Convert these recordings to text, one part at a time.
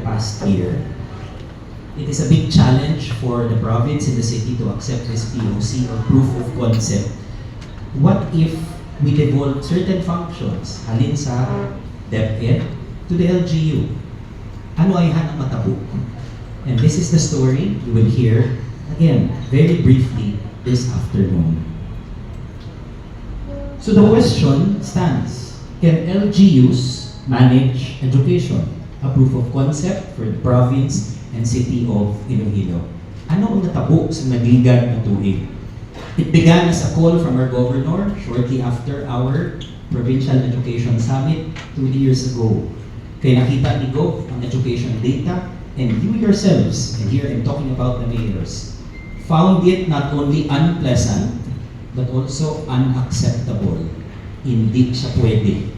the past year. It is a big challenge for the province and the city to accept this POC or proof of concept. What if we devolve certain functions, halin sa DepEd, to the LGU? Ano ay hanang matabo? And this is the story you will hear, again, very briefly this afternoon. So the question stands, can LGUs manage education? A proof of concept for the province and city of Iloilo. Ano ang natabo sa nagligad na tuig? It began as a call from our governor shortly after our Provincial Education Summit 2 years ago. Kaya nakita ni Gov ang education data, and you yourselves, and here I'm talking about the mayors, found it not only unpleasant, but also unacceptable. Hindi siya pwede.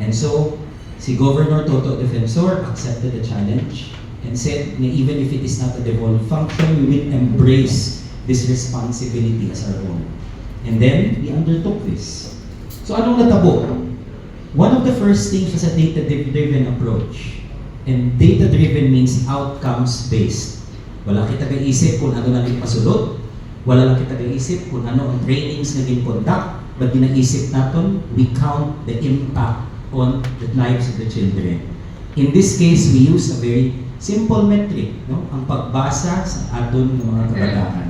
And so, si Governor Toto Defensor accepted the challenge and said na even if it is not a devolved function, we will embrace this responsibility as our own. And then, we undertook this. So anong natabo? One of the first things was a data-driven approach. And data-driven means outcomes-based. Wala kita ga-isip kung ano naging pasulod, wala lang kita ga-isip kung ano ang trainings naging conduct, but ginaisip natin, we count the impact on the lives of the children. In this case, we use a very simple metric, no? Ang pagbasa sa aton ng mga kabataan.